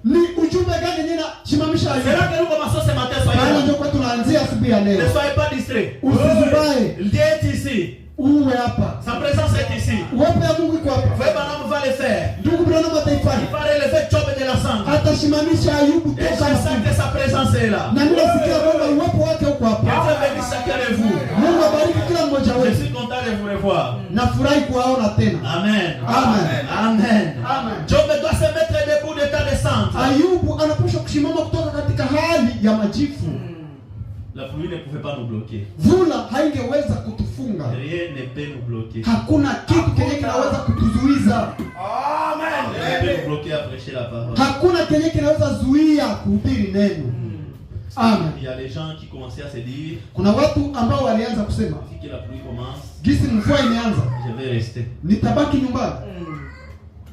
Ni ujumbe gani nina simamisha Ayubu? C'est là que nous commençons ce matin, soyez Bana là. ndio kwa tunaanzia asubuhi ya leo. Ne soyez pas distraits. Usizubae. Dieu est ici. Uwe hapa. Sa présence est ici. Uwepo ya Mungu iko hapa. Frère Branham va le faire. Ndugu Branham Il ataifanya. va relever Job de la cendre. Atasimamisha Ayubu Et je toka sens hapo. que sa présence est là. Na ninasikia kwamba uwepo wake uko Que hapa. Dieu bénisse chacun de vous. Mungu abariki kila mmoja Je wetu. suis content de vous revoir. Nafurahi kuwaona tena. Amen. Amen. Amen. Amen. Job doit se mettre debout de ta descente. Ayubu anapaswa kusimama kutoka katika hali ya majifu. La pluie ne pouvait pas nous bloquer. Vula haingeweza kutufunga. Rien ne peut nous bloquer. Hakuna kitu kenye kinaweza kutuzuiza. Amen. Rien ne peut nous bloquer à prêcher la parole. Hakuna kenye kinaweza zuia kuhubiri neno. Amen. Il y a des gens qui commençaient à se dire, Kuna watu ambao walianza kusema, si que la pluie commence, gisi mvua imeanza, je vais rester. nitabaki nyumbani.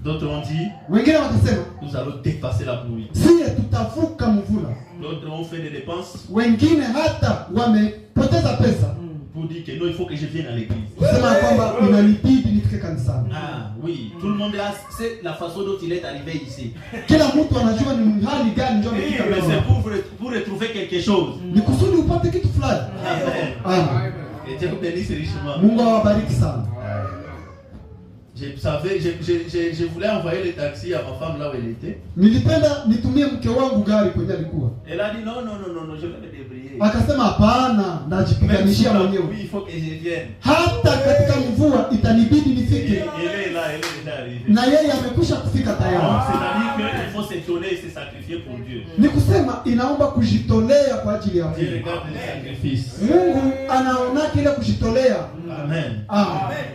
D'autres ont dit, Wengine wakasema, nous allons dépasser la pluie. sie tutavuka mvula. D'autres ont fait des dépenses Wengine hata wamepoteza pesa pour dire que non, il faut que je vienne à l'église. kusema kwamba inanibidi nifike kanisani. Ah oui, tout le monde a, c'est la façon dont il est arrivé ici. Kila mtu anajua ni hali gani ndio amefika Mais leo. c'est pour retrouver quelque chose. Ni kusudi upate kitu fulani. Amen. Amen. Et Dieu vous bénisse richement. Mungu awabariki sana. Je voulais envoyer le taxi à ma femme là où elle était. Nilipenda nitumie mke wangu gari kwenye alikuwa. Elle a dit non, je vais me débrouiller. Akasema hapana, najipiganishia mwenyewe. Oui, il faut que je vienne. Hata katika mvua itanibidi nifike. Elle est là, elle est déjà arrivée. Na yeye amekwisha kufika Donc, tayari. c'est-à-dire qu'il faut se donner et se sacrifier pour Dieu. Ni kusema inaomba kujitolea kwa ajili ya Dieu Mungu. regarde les sacrifices. Mungu anaona kile kujitolea. Amen. Amen.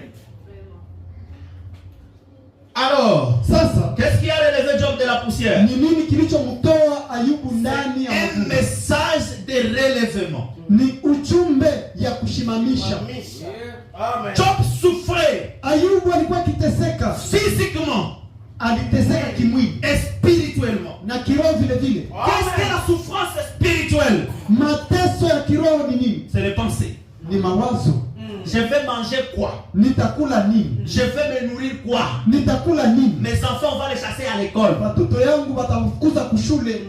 Alors, Sasa qu'est-ce qui a relevé Job de la poussière? ni nini kilichomtoa Ayubu ndani ya Un mavumbi? message de relèvement. Ni ujumbe ya kushimamisha. Job souffrait Ayubu alikuwa akiteseka, physiquement aliteseka kimwili et spirituellement. na kiroho vile vile. Qu'est-ce que la souffrance spirituelle? Mateso ya kiroho ni nini? C'est les pensées. Ni mawazo. Je vais manger quoi? Nitakula nini? Je vais me nourrir quoi? Nitakula nini? Mes enfants, on va les chasser à l'école. Watoto yangu watafukuza kushule.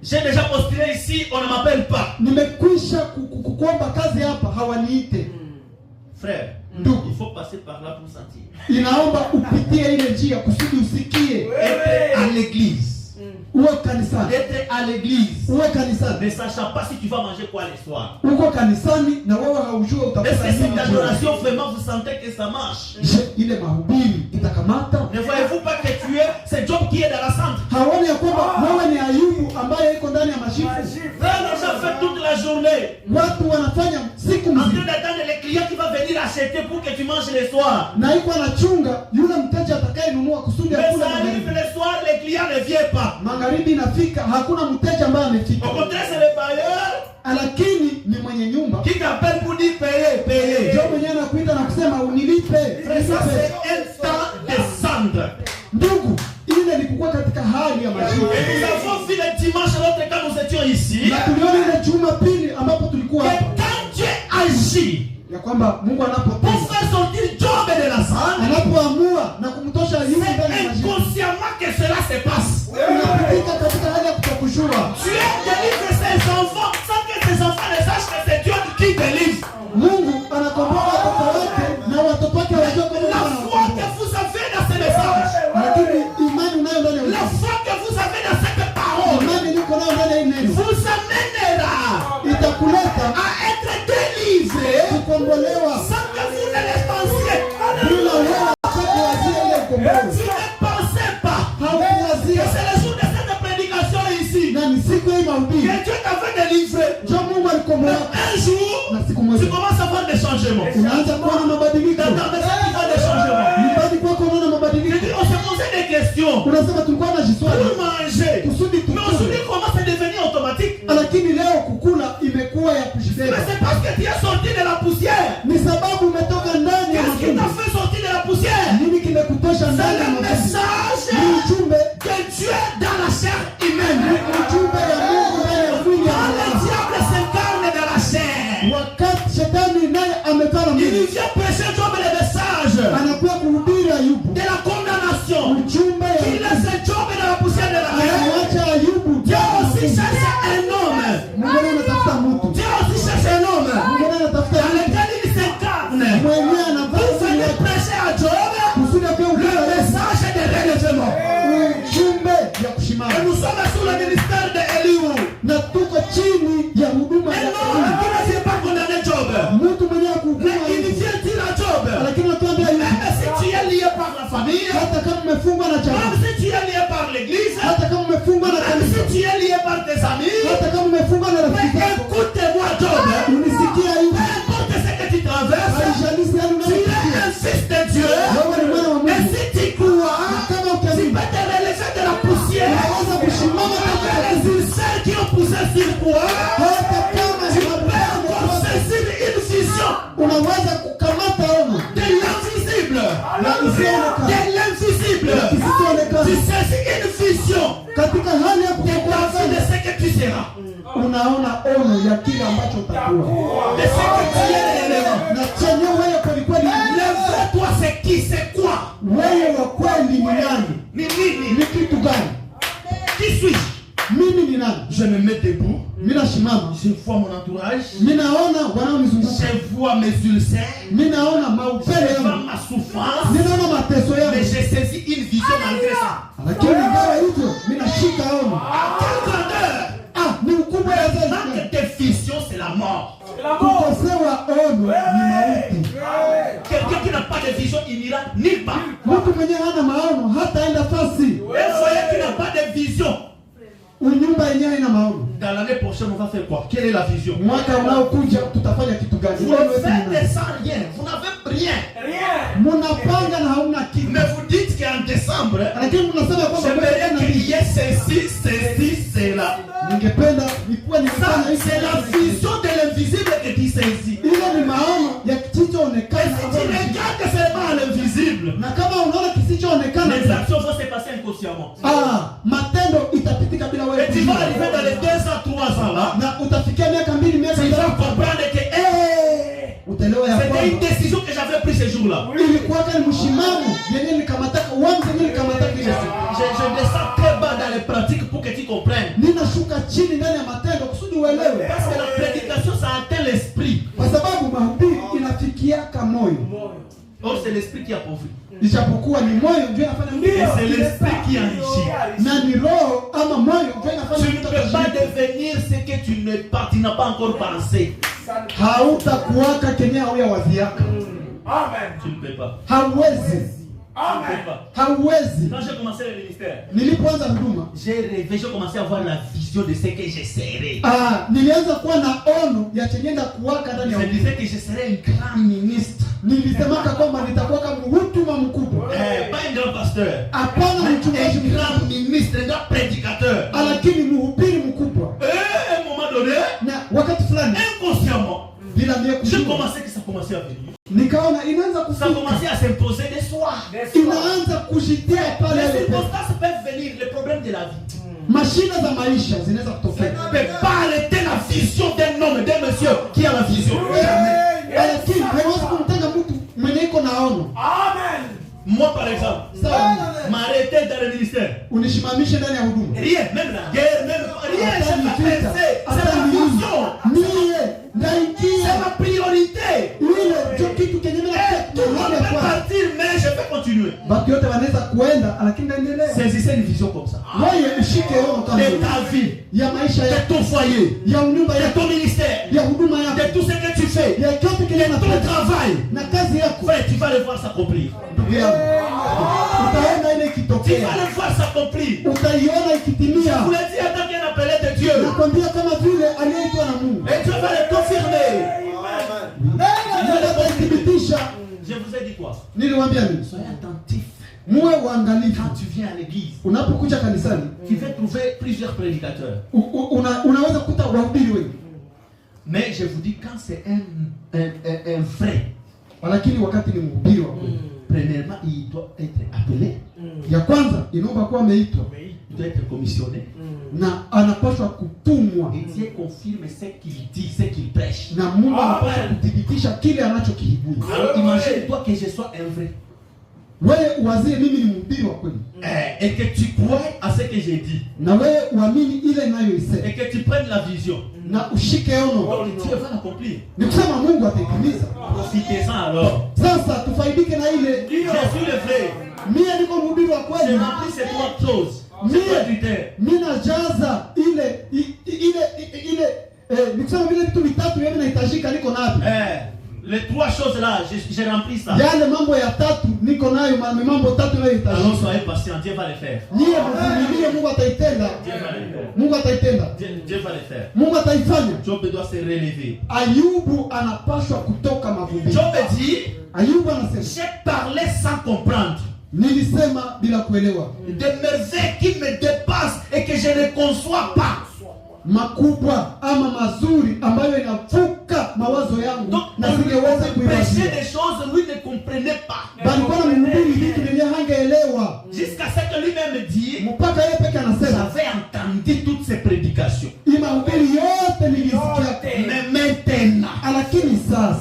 J'ai déjà postulé ici, on ne m'appelle pas. Nimekwisha kuomba kazi hapa, hawaniite. Frère, Ndugu, il faut passer par là pour sentir. inaomba upitie ile njia kusudi usikie. Être à l'église. Uwe kanisani. Être à l'église. Uwe kanisani. Ne sachant pas si tu vas manger quoi le soir. Uko kanisani na wewe haujui Est-ce utapata que cette nini. adoration vraiment vous sentez que ça marche? Je, ile mahubiri itakamata. Ne voyez-vous pas que tu es, c'est Job qui est dans la centre. Haoni ya kwamba wewe ni Ayubu ambaye iko ndani ya mashifu. Frère, les gens font toute la journée Watu wanafanya siku en train mzima d'attendre le client qui va venir acheter pour que tu manges le soir. na iko anachunga yule mteja atakayenunua kusudi Mais akule ça arrive magharibi. le soir, le client ne vient pas. Magharibi inafika, hakuna mteja ambaye amefika. Au contraire, c'est le bailleur Lakini ni mwenye nyumba qui t'appelle pour dire payer, payer. ndio mwenyewe anakuita na kusema unilipe. Frère, ça c'est Nilipe. un temps de cendre. Ndugu, ile ilikuwa katika hali ya majibu. Et nous avons vu le dimanche l'autre quand nous étions ici Na tuliona ile Jumapili ambapo tulikuwa que hapa quand Dieu agit ya kwamba Mungu pour anapotenda, faire sortir Job de la cendre, anapoamua na kumtosha Ayubu ndani ya c'est majibu, inconsciemment que cela se passe. unapitika katika hali ya kutokujua. Dieu délivre ses enfants sans que ses enfants ne sachent que c'est Dieu qui délivre. Mungu anakomboa watoto wake na watoto wake wajua kwamba La Mungu foi anawakomboa. que vous avez dans ce message, Lakini imani unayo ndani ya la Mungu, foi que vous avez dans cette parole, imani iliyo nayo ndani ya hii neno vous amènera itakuleta à être délivré kukombolewa sans que vous ne le pensiez. bila wewe kuwazia ile Vous ukombozi. ne pensez pas que Haukuwazia c'est le jour de cette prédication ici na ni siku hii que mahubiri Dieu t'avait délivré. ndio Mungu alikomboa. Un jour, Na siku tu moja commences à voir des changements. unaanza kuona mabadiliko. Dans ta maison, tu vois des changements. Nyumbani kwako unaona Je mabadiliko. dis, on se posait des questions Unasema tulikuwa na jiswali pour manger. kusudi Mais aujourd'hui, tukule, comment c'est devenu automatique? lakini leo kukula imekuwa ya Mais kujibeba. c'est parce que tu es sorti de la poussière. Ni sababu umetoka ndani ya Qu'est-ce qui t'a mavumbi. fait sortir de la poussière? Nini kimekutosha C'est ndani ya le mavumbi? message Ni ujumbe, de Dieu dans la chair humaine. ujumbe ya Mungu ndani ya mwili ya Quand le mwanadamu. diable s'incarne dans la chair, Wakati shetani naye amekaa na il mwili, vient prêcher Job le message anakuwa kuhubiri Ayubu de la condamnation ujumbe ya qui les l'église, hata kama umefungwa na même kanisa, si tu es lié par tes amis, hata kama umefungwa na mais rafiki zako, écoute-moi, Job. unisikia Peu hivi, importe ce que tu traverses, haijalisi yale tu es unayopitia, un fils de Dieu. wewe ni mwana wa Et Mungu. si tu crois, Kama tu ukiamini, peux te relever de la poussière. unaweza kusimama Avec kama les ulcères qui ont poussé sur toi, hata kama tu peux encore saisir une vision unaweza kukamata ono de l'invisible. la isiyoonekana, De l'invisible. kisichoonekana. Tu saisis une vision Katika hali ya de ta vie kutokuwa de ce que tu seras. unaona ono ya kile ambacho utakuwa De ce que tu es réellement. na chenye wewe kweli kweli. Le vrai toi c'est qui? C'est quoi? Wewe wa kweli ni nani? Ni nini? Ni kitu gani? Qui suis-je? Mimi ni nani? Je me mets debout. Mimi nasimama, Je vois mon entourage. mimi naona wanaonizunguka, Je vois mes ulcères. mimi naona Je maupele vois yangu, ma souffrance. ninaona mateso Mais yangu, j'ai saisi une vision malgré ça. lakini ingawa hivyo mimi nashika ono. À quelle grandeur? Ni ukubwa ya zaidi. Manque de vision, c'est la mort. Kukosewa ono ni mauti. Quelqu'un qui n'a pas de vision, il n'ira nulle part. Mtu mwenye hana maono hataenda fasi. Un foyer qui n'a pas de vision, Unyumba yenyewe haina maono. dans l'année prochaine, on va faire quoi? Quelle est la vision? Mwaka unaokuja tutafanya kitu gani? Vous le faites sans rien. Vous n'avez rien. Mnapanga na hauna kitu. Mais vous dites qu'en décembre, Lakini mnasema kwamba j'aimerais qu'il y ait ceci, cela. ningependa nikuwa Ça, nimefanya c'est la hivi. vision de l'invisible que tu saisis. Ile ni maono ya Et kisichoonekana. si tu regardes seulement à l'invisible, Na kama unaona kisichoonekana, les actions vont se passer inconsciemment. matendo itapitika bila wewe Et tu vas kujua. arriver dans les 2 ans, 3 ans là, Na utafikia miaka 2 miaka tu vas 3 comprendre que utaelewa ya c'était une kwamba décision que j'avais prise ce jour-là. ilikuwa ni mshimamo yenye nikamataka uamuzi yenye nikamataka ile siku. Je descends très bas dans les pratiques pour que tu comprennes. Ninashuka chini ndani ya matendo kusudi uelewe, Parce que la prédication, ça atteint l'esprit. kwa sababu mahubiri inafikiaka moyo, Or, c'est l'esprit qui appauvrit. ijapokuwa ni moyo ndio inafanya mtu, Et c'est l'esprit qui enrichit. na ni roho ama moyo ndio inafanya Tu ne mtu peux pas atajiri. devenir ce que tu n'as pas encore pensé. Hautakuwaka kenye hauya waziaka, Tu ne peux pas. hauwezi, Tu ne peux pas. hauwezi. Quand j'ai commencé le ministère, Nilipoanza huduma, j'ai rêvé, j'ai commencé à avoir la vision de ce que je serai. nilianza kuwa na ono ya chenye kuwaka ndani ya Je huduma. disais que je serais un grand ministre. Nilisemaka kwamba nitakuwa kama mhutuma mkubwa, Pas un grand pasteur. hapana mchungaji Un grand mkubwa, ministre, un grand prédicateur. lakini mhubiri mkubwa. Et à un moment donné, Na wakati fulani inconsciemment, bila mie j'ai kujua, commencé que ça commençait à venir. nikaona inaanza Ça kufika, commençait à s'imposer des soi. inaanza kujitia pale Les ile pesa. circonstances peuvent venir, les problèmes de la vie. Mashina za maisha zinaweza Ça kutokea, ne peut pas arrêter la vision d'un homme, d'un monsieur qui a la vision. Jamais. lakini haiwezi kumtenga mtu mwenye iko na ono. Moi, par exemple, Sawa, m'arrêter dans le ministère. unishimamishe ndani ya huduma, Rien, même la guerre, même rien, hata c'est ma nivita, pensée, c'est hata ma nini, vision, mie c'est ndaingia ma priorité. ile ndio kitu kenye mimi Et tout le monde peut kwa partir, mais je vais continuer. baki yote wanaweza kuenda, lakini naendelea. Saisissez une vision comme ça. Wewe ushike ono kama De hiyo. ta vie, Ya maisha de yako, ton foyer, ya unyumba de yako, ton ministère, ya huduma yako, de tout ce que tu fais, ya kyote de kile ton unafanya travail. na kazi yako. Frère, tu vas le voir s'accomplir. Ndugu yangu, utaona ile Tu ikitokea, vas le voir s'accomplir. utaiona Je ikitimia. vous l'ai dit en tant qu'un appelé de Dieu. Nakwambia kama vile aliyeitwa na Mungu, Et Dieu va le confirmer. Mungu atathibitisha. Je vous ai dit quoi? Niliwaambia nini? Soyez attentif. Muwe waangalifu Quand tu viens à l'église, unapokuja kanisani. tu vas trouver plusieurs prédicateurs. Unaweza kukuta wahubiri wengi, Mais je vous dis, quand c'est un vrai, lakini wakati ni mhubiri wa kweli, premièrement, il doit être appelé, ya kwanza inaomba kuwa ameitwa il doit être commissionné. na anapaswa kutumwa, Et Dieu confirme ce qu'il dit, ce qu'il prêche. na Mungu anapaswa kuthibitisha kile anachokihubiri. Alors imagine-toi que je sois un vrai. Wewe uwazie mimi ni mhubiri wa kweli, Et que tu crois à ce que j'ai dit. na wewe uamini ile inayoisema, Et que tu prennes la vision. na ushike ono. Donc Dieu va l'accomplir. Ni kusema Mungu ataitimiza. Profitez-en alors. Sasa tufaidike na ile. Je suis le vrai. Mimi niko mhubiri wa J'ai kweli, rempli ces trois choses. C'est pas du terre. mimi najaza ile ni kusema vile vitu vitatu hivi nahitajika, niko navyo. Les 3 choses là, j'ai rempli ça. Yale mambo ya tatu niko nayo, mambo tatu nayo Alors itaji. soyez patient, Dieu va le faire. Niye mvumilie, Mungu ataitenda. Dieu va le faire. Mungu ataitenda. Dieu va le faire. Mungu ataifanya. Job doit se relever. Ayubu anapaswa kutoka mavumbini. Job dit, Ayubu anasema, j'ai parlé sans comprendre. nilisema bila kuelewa. Des merveilles qui me dépassent et que je ne conçois pas. Makubwa ama mazuri ambayo inavuka mawazo yangu Donc, na singeweza on kuiwazia. prêchait des choses, lui ne comprenait pas. Balikuwa na mhubiri vitu vyenye hangeelewa. Jusqu'à ce que lui-même dit, Mpaka yeye peke anasema, j'avais entendu toutes ces prédications. hii mahubiri yote nilisikia. Mais maintenant, Lakini sasa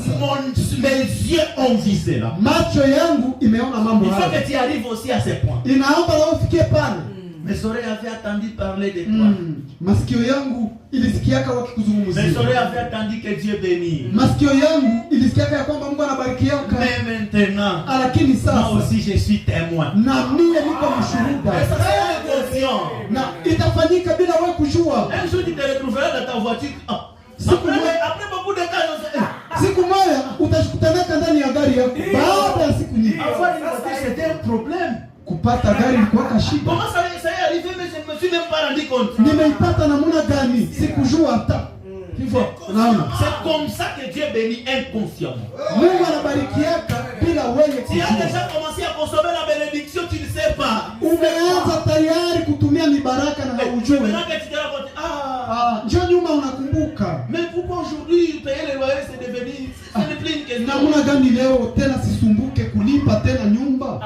mes yeux ont visé là. macho yangu imeona mambo Il faut haya. que tu arrives aussi à ce point. Inaomba leo ufikie pale. Mes oreilles avaient entendu parler de toi. Masikio yangu ilisikiaka wakikuzungumzia. Mes oreilles avaient entendu que Dieu bénit. Masikio yangu ilisikiaka ya kwamba Mungu anabarikiaka. Mais maintenant, Lakini moi sasa aussi je suis témoin. na mie niko Et ça mshuhuda. sera inconscient. Na itafanyika bila wewe kujua. Un jour tu te retrouveras dans ta voiture. Ah. Après beaucoup de temps, on se... Siku moja utashukutanaka ndani ya gari yako. Baada ya siku nyingi. Avoir une voiture, c'était un problème. Kupata gari ilikuwa shida. Comment ça est arrivé, mais je ne me suis même pas rendu compte. Nimeipata namna gani? Sikujua hata. Hivyo naona. C'est comme ça que Dieu bénit inconsciemment. Mungu anabarikiaka bila wewe Tu as kujua. déjà commencé à consommer la bénédiction, tu ne sais pas. Umeanza tayari kutumia mibaraka na haujui. Maintenant que tu te rends compte, Njoo nyuma unakumbuka. mais pourquoi aujourd'hui payer les loyers c'est devenu, ce n'est plus une question. Namna gani leo tena sisumbuke kulipa tena nyumba?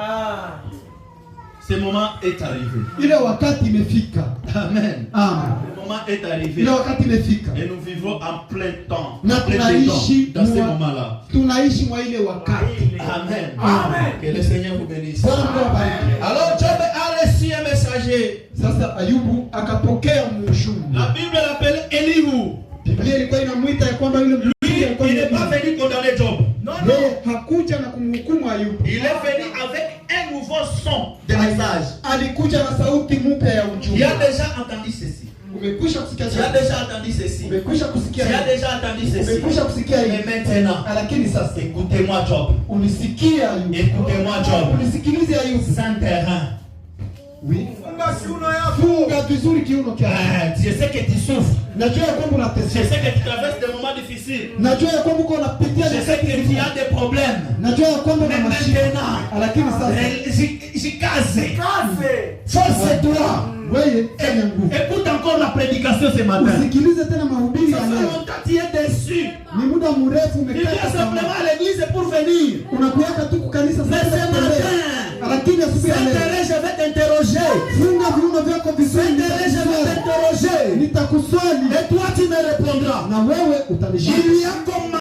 Ce moment est arrivé. Ile wakati imefika. Amen. Amen. Le moment est arrivé. Ile wakati imefika. Et nous vivons en plein temps. Na En plein tunaishi temps, dans ce moment-là. tunaishi mwa ile wakati. Amen. Amen. Que le Seigneur vous bénisse. Bwana Mungu awabariki. Alors Job a reçu un messager. Sasa Ayubu akapokea mshuhuda. La Bible l'appelle Elihu. Biblia ilikuwa inamuita ya kwamba yule mtu Lui, alikuwa il n'est pas venu condamner Job. Non, yeye hakuja na kumhukumu Ayubu. Il est venu avec un nouveau son de message. Alikuja na sauti mpya ya Tu ujumbe. as déjà entendu ceci. Umekwisha kusikia Tu as déjà entendu ceci. Umekwisha Tu kusikia as déjà entendu ceci. Umekwisha kusikia Mais hivi. maintenant, Lakini sasa écoutez-moi Job. unisikia Ayubu. Écoutez-moi Job. Unisikilize Ayubu. Sans terrain. Oui. Funga vizuri kiuno chako. Je sais que tu souffres. Najua ya kwamba Je unateseka. sais que tu traverses des moments difficiles. Najua ya kwamba uko unapitia Je sais que tu as des problèmes. Najua ya kwamba una Mais mashida. maintenant, Lakini sasa Jikaze. Force-toi. wewe fanya nguvu. Écoute encore la prédication ce matin. Usikilize tena mahubiri Ça ya fait leo. longtemps tu es déçu. Ni muda mrefu Tu umekaa viens kama simplement à l'église pour venir. unakuweka tu kukanisa Mais sasa ce kutembea. matin, Lakini asubuhi ya leo Saint-Thérèse, je vais t'interroger. funga viuno vyako vizuri. Saint-Thérèse, je vais t'interroger. Nitakuswali Et toi, tu me répondras. na wewe utanishinda. Il y a comme